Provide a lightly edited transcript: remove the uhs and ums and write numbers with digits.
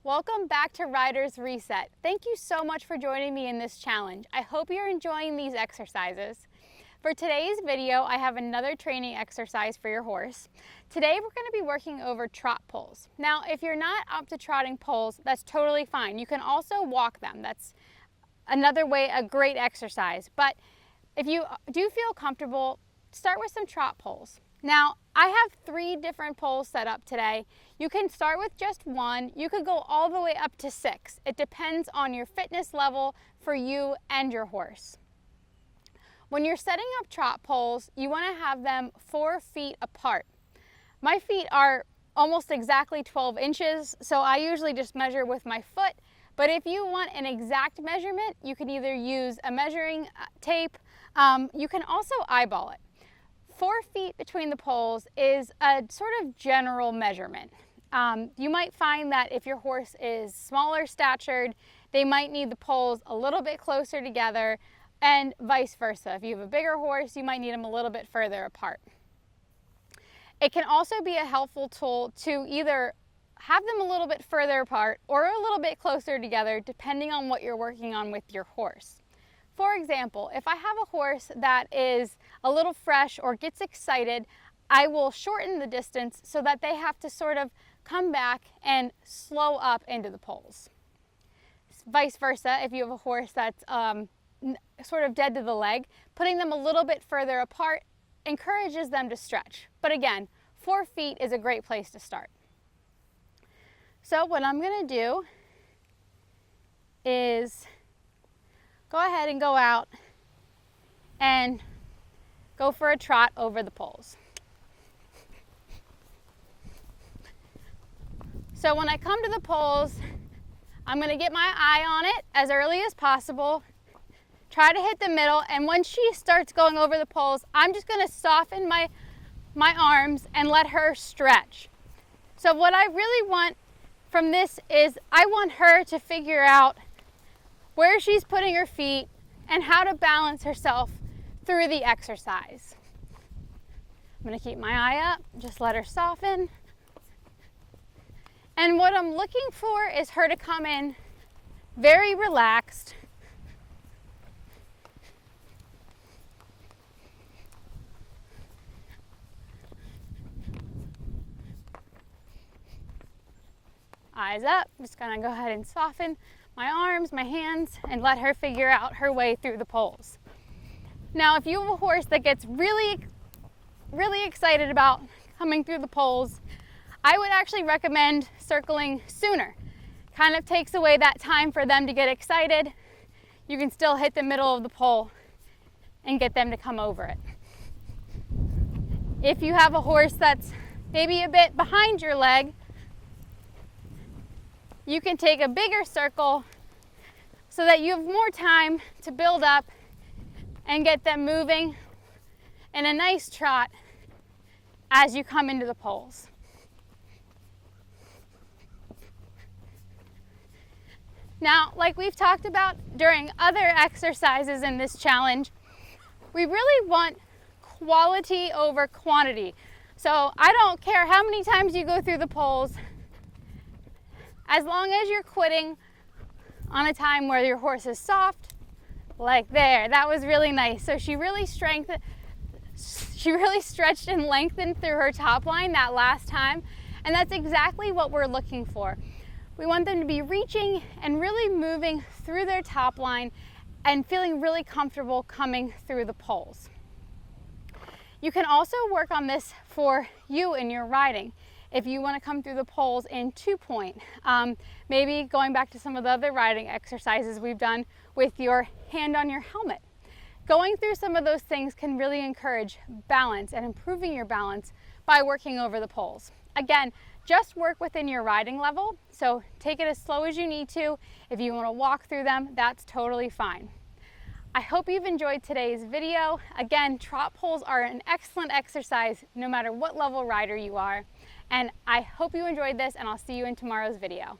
Welcome back to Riders Reset. Thank you so much for joining me in this challenge. I hope you're enjoying these exercises. For today's video, I have another training exercise for your horse. Today, we're going to be working over trot poles. Now, if you're not up to trotting poles, that's totally fine. You can also walk them. That's another way, a great exercise. But if you do feel comfortable, start with some trot poles. Now, I have 3 different poles set up today. You can start with just 1. You could go all the way up to 6. It depends on your fitness level for you and your horse. When you're setting up trot poles, you want to have them 4 feet apart. My feet are almost exactly 12 inches, so I usually just measure with my foot. But if you want an exact measurement, you can either use a measuring tape. You can also eyeball it. 4 feet between the poles is a sort of general measurement. You might find that if your horse is smaller statured, they might need the poles a little bit closer together, and vice versa. If you have a bigger horse, you might need them a little bit further apart. It can also be a helpful tool to either have them a little bit further apart or a little bit closer together, depending on what you're working on with your horse. For example, if I have a horse that is a little fresh or gets excited, I will shorten the distance so that they have to sort of come back and slow up into the poles. Vice versa, if you have a horse that's sort of dead to the leg, putting them a little bit further apart encourages them to stretch. But again, 4 feet is a great place to start. So what I'm going to do is go ahead and go out and go for a trot over the poles. So when I come to the poles, I'm going to get my eye on it as early as possible, try to hit the middle, and when she starts going over the poles, I'm just going to soften my arms and let her stretch. So what I really want from this is I want her to figure out where she's putting her feet and how to balance herself through the exercise. I'm going to keep my eye up, just let her soften. And what I'm looking for is her to come in very relaxed. Eyes up, I'm just going to go ahead and soften my arms, my hands, and let her figure out her way through the poles. Now, if you have a horse that gets really excited about coming through the poles, I would actually recommend circling sooner. Kind of takes away that time for them to get excited. You can still hit the middle of the pole and get them to come over it. If you have a horse that's maybe a bit behind your leg, you can take a bigger circle so that you have more time to build up and get them moving in a nice trot as you come into the poles. Now, like we've talked about during other exercises in this challenge, we really want quality over quantity. So I don't care how many times you go through the poles, as long as you're quitting on a time where your horse is soft, like there. That was really nice. So she really stretched and lengthened through her top line that last time. And that's exactly what we're looking for. We want them to be reaching and really moving through their top line and feeling really comfortable coming through the poles. You can also work on this for you in your riding. If you want to come through the poles in 2-point, maybe going back to some of the other riding exercises we've done with your hand on your helmet. Going through some of those things can really encourage balance and improving your balance by working over the poles. Again, just work within your riding level, so take it as slow as you need to. If you want to walk through them, that's totally fine. I hope you've enjoyed today's video. Again, trot poles are an excellent exercise no matter what level rider you are. And I hope you enjoyed this, and I'll see you in tomorrow's video.